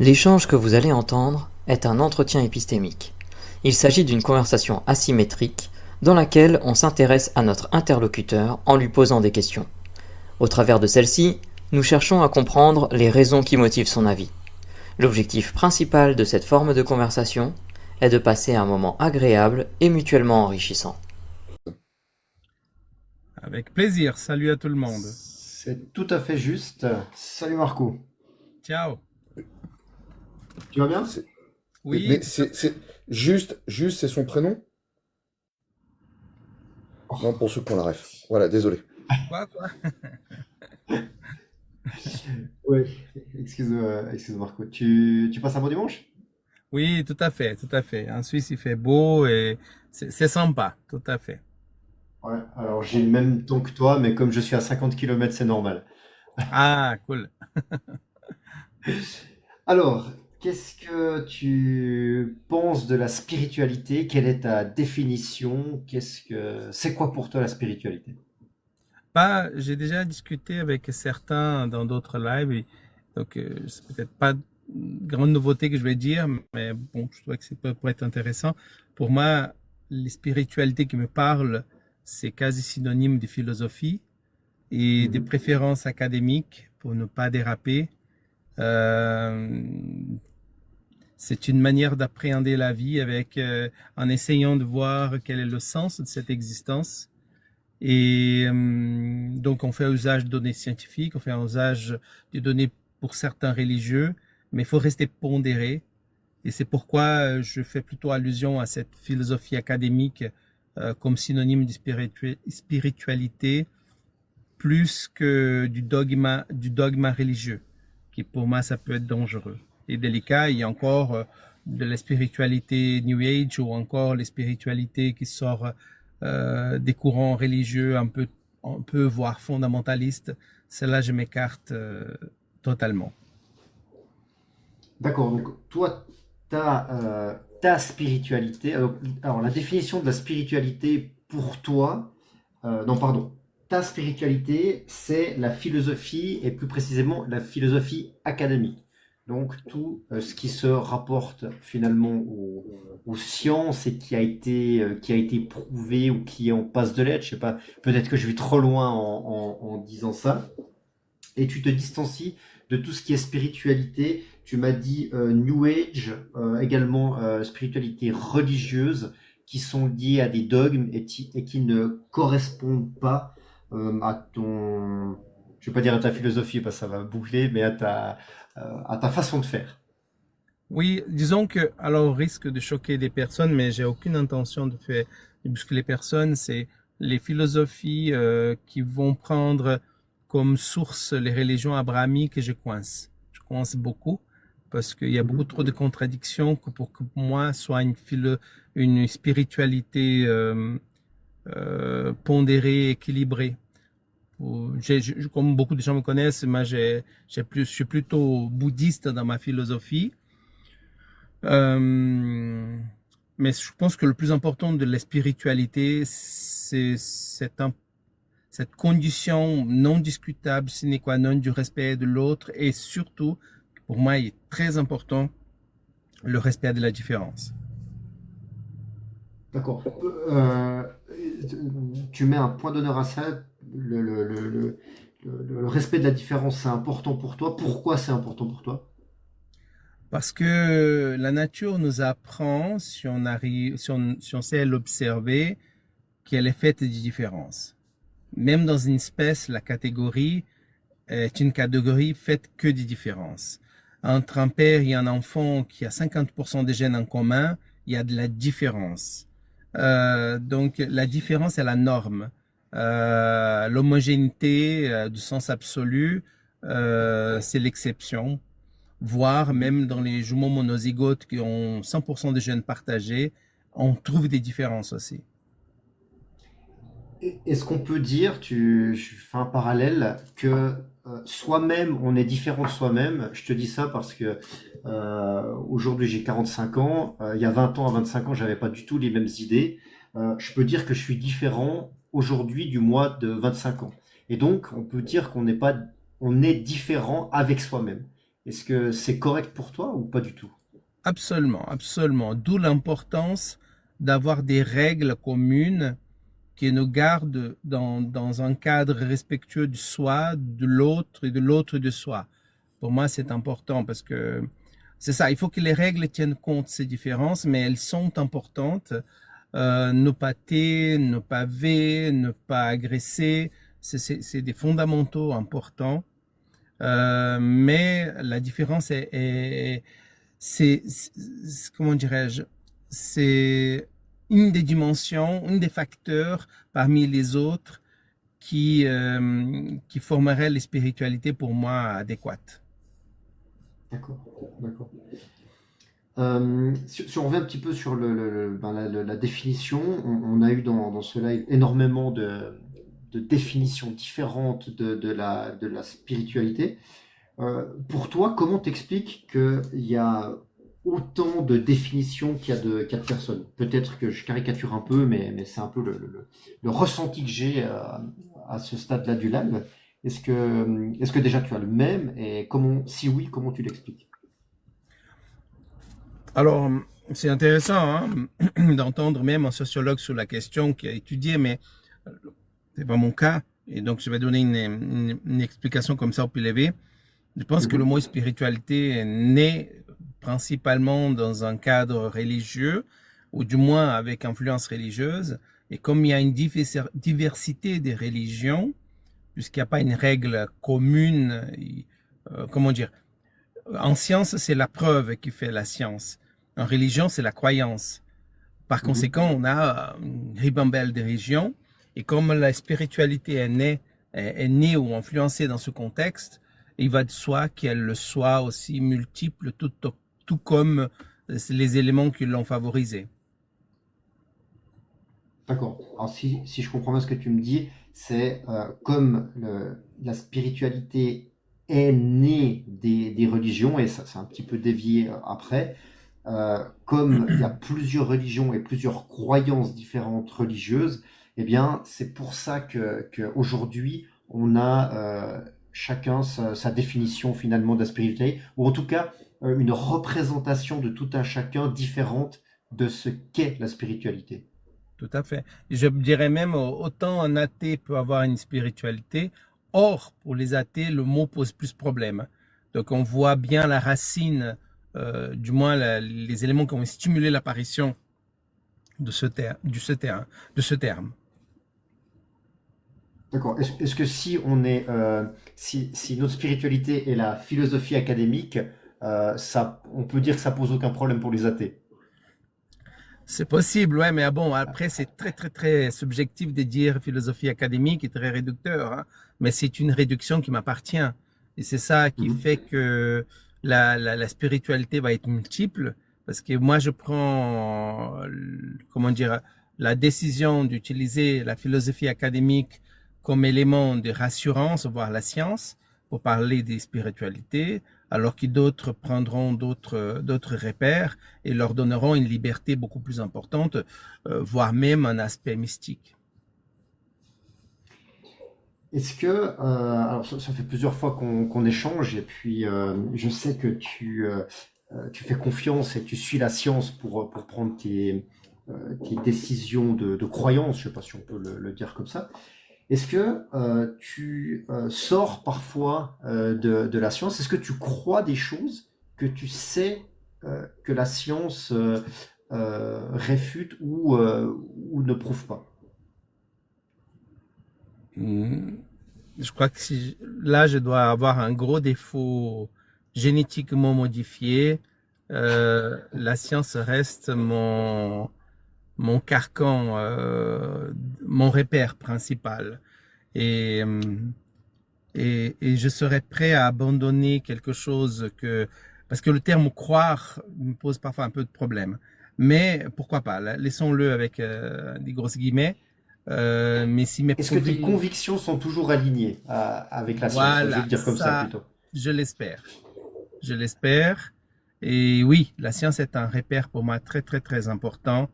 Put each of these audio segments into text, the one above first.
L'échange que vous allez entendre est un entretien épistémique. Il s'agit d'une conversation asymétrique dans laquelle on s'intéresse à notre interlocuteur en lui posant des questions. Au travers de celle-ci, nous cherchons à comprendre les raisons qui motivent son avis. L'objectif principal de cette forme de conversation est de passer un moment agréable et mutuellement enrichissant. Avec plaisir. Salut à tout le monde. C'est tout à fait juste. Salut Marco. Ciao. Tu vas bien? C'est- Oui, Mais c'est juste, c'est son prénom? Non, pour ceux qui ont la ref. Voilà, désolé. quoi? Oui. Excuse Marco. Tu passes un bon dimanche? Oui, tout à fait, tout à fait. En Suisse, il fait beau et c'est sympa, tout à fait. Ouais, alors j'ai le même temps que toi, mais comme je suis à 50 km, c'est normal. Ah, cool. Alors, qu'est-ce que tu penses de la spiritualité? Quelle est ta définition? C'est quoi pour toi la spiritualité? Bah, j'ai déjà discuté avec certains dans d'autres lives, donc c'est peut-être pas une grande nouveauté que je vais dire, mais bon, je trouvais que ça peut être intéressant. Pour moi, les spiritualités qui me parlent, c'est quasi synonyme de philosophie et des Mhm. préférences académiques pour ne pas déraper. Euh, c'est une manière d'appréhender la vie en essayant de voir quel est le sens de cette existence. Et donc, on fait usage de données scientifiques, on fait usage de données pour certains religieux, mais il faut rester pondéré. Et c'est pourquoi je fais plutôt allusion à cette philosophie académique comme synonyme de spiritualité plus que du dogme religieux, qui pour moi, ça peut être dangereux et délicat. Il y a encore de la spiritualité New Age ou encore les spiritualités qui sortent des courants religieux un peu, voire fondamentalistes. Celle-là, je m'écarte totalement. D'accord, donc toi, ta spiritualité, alors la définition de la spiritualité pour toi, non pardon, ta spiritualité, c'est la philosophie et plus précisément la philosophie académique. Donc tout ce qui se rapporte finalement aux sciences et qui a été prouvé ou qui est en passe de l'être, je sais pas, peut-être que je vais trop loin en disant ça, et tu te distancies de tout ce qui est spiritualité. Tu m'as dit New Age, également spiritualité religieuse, qui sont liées à des dogmes et qui ne correspondent pas à ton, je vais pas dire à ta philosophie parce que ça va boucler, mais à ta façon de faire. Oui, disons que, alors, au risque de choquer des personnes, mais j'ai aucune intention de bousculer les personnes, c'est les philosophies qui vont prendre comme source les religions abrahamiques que je coince. Je coince beaucoup parce qu'il y a beaucoup Mhm. trop de contradictions que pour que moi soit une spiritualité pondérée, équilibrée. Comme beaucoup de gens me connaissent, moi je suis plutôt bouddhiste dans ma philosophie. Euh, mais je pense que le plus important de la spiritualité, c'est cette condition non discutable, sine qua non, du respect de l'autre et surtout, pour moi, il est très important, le respect de la différence. D'accord. Tu mets un point d'honneur à ça. Le respect de la différence, c'est important pour toi. Pourquoi c'est important pour toi? Parce que la nature nous apprend, si on sait l'observer, qu'elle est faite de différences. Même dans une espèce, la catégorie est une catégorie faite que de différences. Entre un père et un enfant qui a 50% des gènes en commun, il y a de la différence. Donc la différence est la norme. L'homogénéité du sens absolu, c'est l'exception. Voire même dans les jumeaux monozygotes qui ont 100% de gènes partagés, on trouve des différences aussi. Est-ce qu'on peut dire, je fais un parallèle, que soi-même, on est différent de soi-même? Je te dis ça parce que aujourd'hui j'ai 45 ans, il y a 20 ans, à 25 ans, j'avais pas du tout les mêmes idées. Je peux dire que je suis différent aujourd'hui du mois de 25 ans. Et donc, on peut dire qu'on n'est pas, on est différent avec soi-même. Est-ce que c'est correct pour toi ou pas du tout? Absolument, absolument. D'où l'importance d'avoir des règles communes qui nous gardent dans un cadre respectueux du soi, de l'autre et de l'autre de soi. Pour moi, c'est important parce que c'est ça, il faut que les règles tiennent compte de ces différences, mais elles sont importantes. Ne pas thé, ne pas V, ne pas agresser, c'est des fondamentaux importants. Mais la différence comment dirais-je, c'est une des dimensions, une des facteurs parmi les autres qui formerait les spiritualités pour moi adéquates. D'accord, d'accord. Si on revient un petit peu sur la définition, on a eu dans ce live énormément de définitions différentes de la spiritualité. Pour toi, comment t'expliques qu'il y a autant de définitions qu'il y a de personnes? Peut-être que je caricature un peu, mais c'est un peu le ressenti que j'ai à ce stade-là du live. Est-ce que déjà tu as le même et si oui, comment tu l'expliques? Alors, c'est intéressant hein, d'entendre même un sociologue sur la question qui a étudié, mais c'est pas mon cas. Et donc, je vais donner une explication comme ça au plus levé. Je pense que le mot spiritualité est né principalement dans un cadre religieux, ou du moins avec influence religieuse. Et comme il y a une diversité des religions, puisqu'il n'y a pas une règle commune, comment dire, en science, c'est la preuve qui fait la science. En religion, c'est la croyance. Par conséquent, on a une ribambelle de religions. Et comme la spiritualité est née ou influencée dans ce contexte, il va de soi qu'elle le soit aussi multiple, tout comme les éléments qui l'ont favorisé. D'accord. Alors si je comprends bien ce que tu me dis, c'est comme la spiritualité est née des religions, et ça c'est un petit peu dévié après, comme il y a plusieurs religions et plusieurs croyances différentes religieuses, eh bien c'est pour ça que aujourd'hui on a chacun sa définition finalement de la spiritualité, ou en tout cas une représentation de tout un chacun différente de ce qu'est la spiritualité. Tout à fait. Je dirais même, autant un athée peut avoir une spiritualité, or, pour les athées, le mot pose plus problème. Donc, on voit bien la racine, du moins les éléments qui ont stimulé l'apparition de ce terme. D'accord. Est-ce que si si notre spiritualité est la philosophie académique, on peut dire que ça pose aucun problème pour les athées? C'est possible, ouais, mais bon, après, c'est très, très, très subjectif de dire philosophie académique et très réducteur, hein, mais c'est une réduction qui m'appartient. Et c'est ça qui fait que la spiritualité va être multiple, parce que moi, je prends, comment dire, la décision d'utiliser la philosophie académique comme élément de rassurance, voire la science, pour parler des spiritualités, alors que d'autres prendront d'autres repères et leur donneront une liberté beaucoup plus importante, voire même un aspect mystique. Est-ce que, alors ça fait plusieurs fois qu'on échange, et puis je sais que tu fais confiance et tu suis la science pour prendre tes décisions de croyance, je ne sais pas si on peut le dire comme ça. Est-ce que tu sors parfois de la science? Est-ce que tu crois des choses que tu sais que la science réfute ou ne prouve pas? Je crois que là, je dois avoir un gros défaut génétiquement modifié. La science reste mon carcan, mon repère principal. Et je serais prêt à abandonner quelque chose parce que le terme croire me pose parfois un peu de problème. Mais pourquoi pas, laissons-le avec des grosses guillemets. Mais si Est-ce que tes convictions sont toujours alignées avec la science? Je vais le dire comme ça plutôt. Je l'espère. Je l'espère. Et oui, la science est un repère pour moi très, très, très important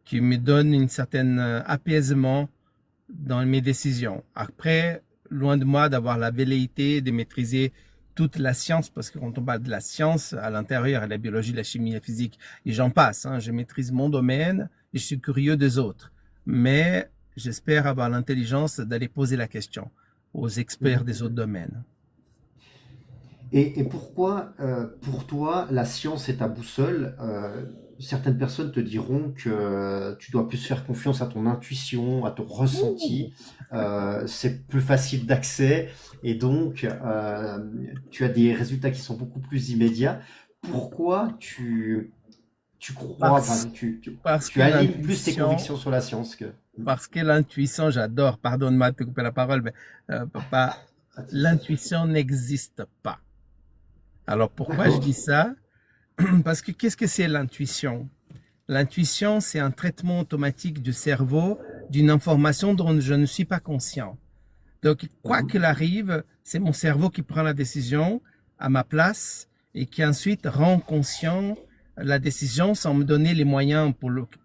qui me donne une certaine apaisement dans mes décisions. Après, loin de moi d'avoir la velléité de maîtriser toute la science, parce que quand on parle de la science, à l'intérieur, la biologie, la chimie, la physique, et j'en passe, hein, je maîtrise mon domaine et je suis curieux des autres. Mais j'espère avoir l'intelligence d'aller poser la question aux experts des autres domaines. Et pourquoi, pour toi, la science est ta boussole? Certaines personnes te diront que tu dois plus faire confiance à ton intuition, à ton ressenti. C'est plus facile d'accès et donc tu as des résultats qui sont beaucoup plus immédiats. Pourquoi tu crois, Parce, enfin, parce tu que alignes plus tes l'intuition, convictions sur la science que... parce que l'intuition, j'adore, pardonne-moi de te couper la parole, mais papa, l'intuition n'existe pas. Alors pourquoi je dis D'accord. ça? Parce que qu'est-ce que c'est l'intuition? L'intuition, c'est un traitement automatique du cerveau d'une information dont je ne suis pas conscient. Donc, quoi Mhm. qu'il arrive, c'est mon cerveau qui prend la décision à ma place et qui ensuite rend conscient la décision sans me donner les moyens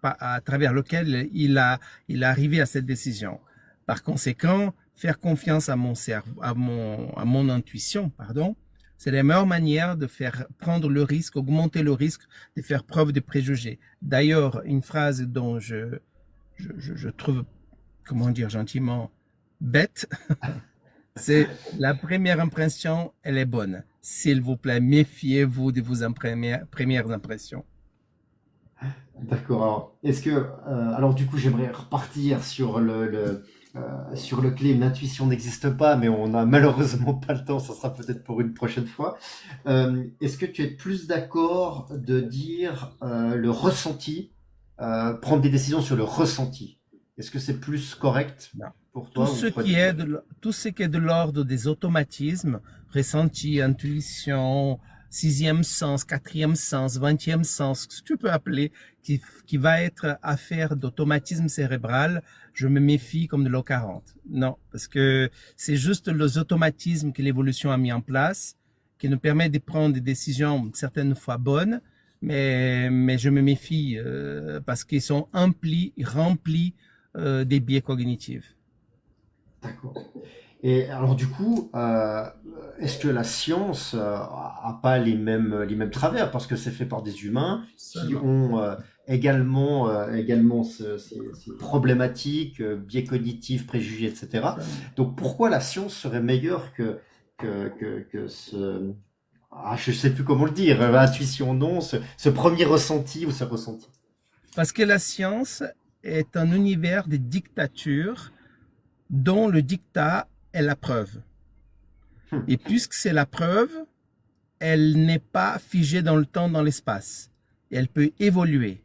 à travers lesquels il est arrivé à cette décision. Par conséquent, faire confiance à mon cerveau, à mon intuition, pardon, c'est la meilleure manière de faire prendre le risque, augmenter le risque de faire preuve de préjugés. D'ailleurs, une phrase dont je trouve, comment dire gentiment, bête, c'est la première impression, elle est bonne. S'il vous plaît, méfiez-vous de vos premières impressions. D'accord. Alors, est-ce que, alors du coup, j'aimerais repartir sur sur le claim l'intuition n'existe pas, mais on n'a malheureusement pas le temps. Ça sera peut-être pour une prochaine fois. Est-ce que tu es plus d'accord de dire le ressenti, prendre des décisions sur le ressenti? Est-ce que c'est plus correct Non. pour Tout toi ou ce pas qui du tout? est tout ce qui est de l'ordre des automatismes, ressenti, intuition, sixième sens, quatrième sens, vingtième sens, ce que tu peux appeler, qui va être affaire d'automatisme cérébral, je me méfie comme de l'eau 40. Non, parce que c'est juste les automatismes que l'évolution a mis en place, qui nous permet de prendre des décisions certaines fois bonnes, mais je me méfie parce qu'ils sont remplis des biais cognitifs. D'accord. Et alors du coup, est-ce que la science a pas les mêmes travers parce que c'est fait par des humains qui Seulement. ont également ces problématiques, biais cognitifs, préjugés, etc. Seulement. Donc pourquoi la science serait meilleure que je sais plus comment le dire, intuition non, ce premier ressenti ou ce ressenti. Parce que la science est un univers de dictature dont le dictat est la preuve. Hmm. Et puisque c'est la preuve, elle n'est pas figée dans le temps, dans l'espace. Elle peut évoluer.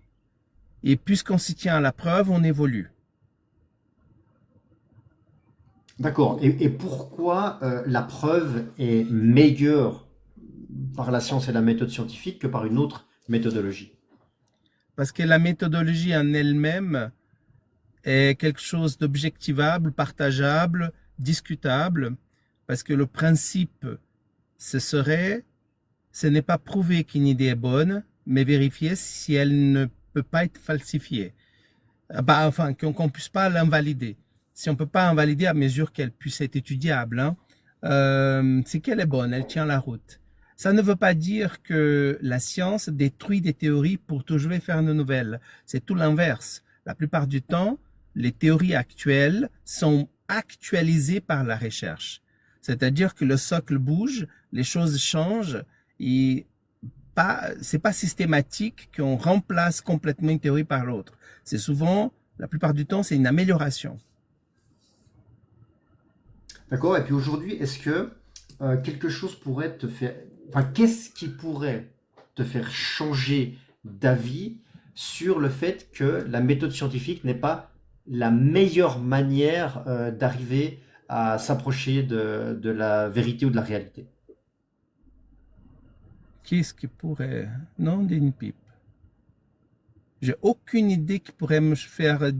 Et puisqu'on s'y tient à la preuve, on évolue. D'accord. Et pourquoi la preuve est meilleure par la science et la méthode scientifique que par une autre méthodologie? Parce que la méthodologie en elle-même est quelque chose d'objectivable, partageable, discutable. Parce que le principe, ce n'est pas prouver qu'une idée est bonne, mais vérifier si elle ne peut pas être falsifiée. Enfin, qu'on puisse pas l'invalider. Si on peut pas invalider à mesure qu'elle puisse être étudiable, hein, c'est qu'elle est bonne, elle tient la route. Ça ne veut pas dire que la science détruit des théories pour toujours faire de nouvelles. C'est tout l'inverse. La plupart du temps, les théories actuelles sont actualisées par la recherche. C'est-à-dire que le socle bouge, les choses changent et c'est pas systématique qu'on remplace complètement une théorie par l'autre. C'est souvent, la plupart du temps, c'est une amélioration. D'accord. Et puis aujourd'hui, est-ce que quelque chose pourrait te faire... Enfin, qu'est-ce qui pourrait te faire changer d'avis sur le fait que la méthode scientifique n'est pas la meilleure manière d'arriver à s'approcher de la vérité ou de la réalité? Qu'est-ce qui pourrait... Non, d'une pipe. J'ai aucune idée qui pourrait me faire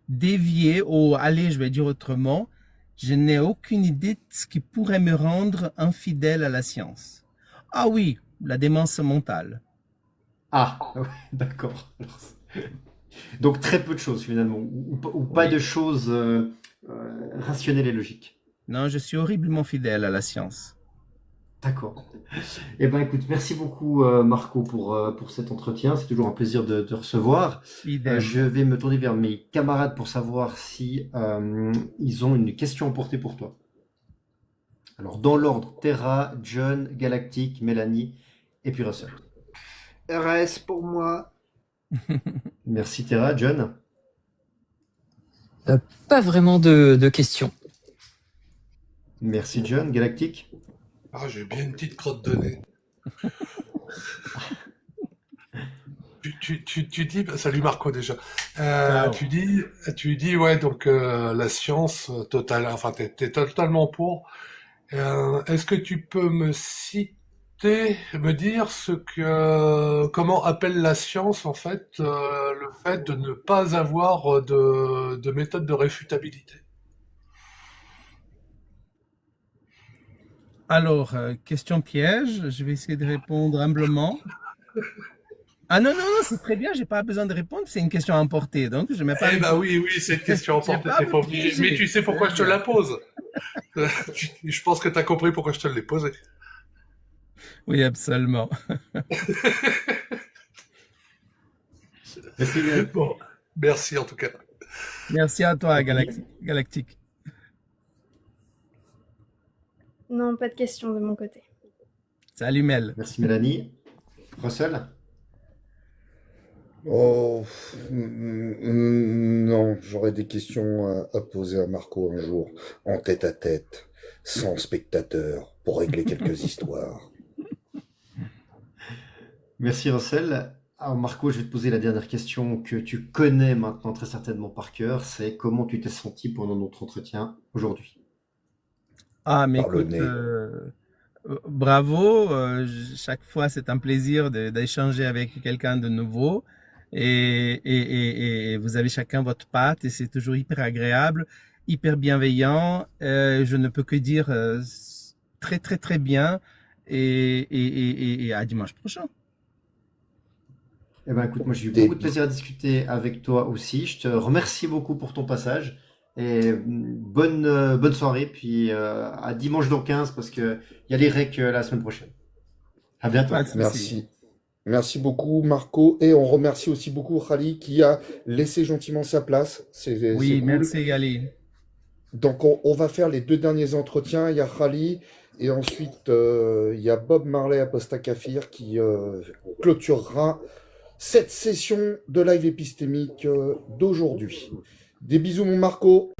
dévier ou aller, je vais dire autrement. Je n'ai aucune idée de ce qui pourrait me rendre infidèle à la science. Ah oui, la démence mentale. Ah, ouais, d'accord. Donc très peu de choses finalement, ou pas de Oui. choses rationnelles et logiques. Non, je suis horriblement fidèle à la science. D'accord. Eh ben, écoute, merci beaucoup, Marco, pour cet entretien. C'est toujours un plaisir de te recevoir. Idem. Je vais me tourner vers mes camarades pour savoir si ils ont une question à porter pour toi. Alors, dans l'ordre, Terra, John, Galactic, Mélanie et puis Russell. RS pour moi. Merci, Terra. John? Pas vraiment de questions. Merci, John. Galactic? Ah, j'ai bien une petite crotte de nez. Tu dis, salut Marco déjà. Ciao. Tu dis, ouais, donc la science totale, enfin, t'es totalement pour. Est-ce que tu peux me dire comment appelle la science en fait le fait de ne pas avoir de méthode de réfutabilité? Alors, question piège, je vais essayer de répondre humblement. Ah non, non, non, c'est très bien, j'ai pas besoin de répondre, c'est une question à emporter, donc je mets pas... Eh ben oui, c'est une question J'ai emportée, pas t'es à pas me obligé. piéger. Mais tu sais pourquoi je te la pose. Je pense que t'as compris pourquoi je te l'ai posée. Oui, absolument. Merci, Galactic. Bon, merci en tout cas. Merci à toi, Galactique. Non, pas de questions de mon côté. Salut Mel. Merci, Mélanie. Russell? Oh, non, j'aurais des questions à poser à Marco un jour, en tête à tête, sans spectateur, pour régler quelques histoires. Merci, Russell. Alors, Marco, je vais te poser la dernière question que tu connais maintenant très certainement par cœur. C'est comment tu t'es senti pendant notre entretien aujourd'hui? Ah, mais Par le écoute, nez. bravo, chaque fois c'est un plaisir d'échanger avec quelqu'un de nouveau et vous avez chacun votre patte et c'est toujours hyper agréable, hyper bienveillant. Je ne peux que dire très très très bien et à dimanche prochain. Eh ben, écoute, moi j'ai eu Des- beaucoup de plaisir à discuter avec toi aussi. Je te remercie beaucoup pour ton passage et bonne soirée. Puis à dimanche dans 15 parce que il y a les recs la semaine prochaine. À bientôt. Pas de souci. Merci. Merci beaucoup, Marco. Et on remercie aussi beaucoup Khali qui a laissé gentiment sa place. C'est Oui, cool. merci Gali. Donc, on va faire les deux derniers entretiens. Il y a Khali et ensuite il y a Bob Marley Apostakafir qui clôturera cette session de live épistémique d'aujourd'hui. Des bisous, mon Marco.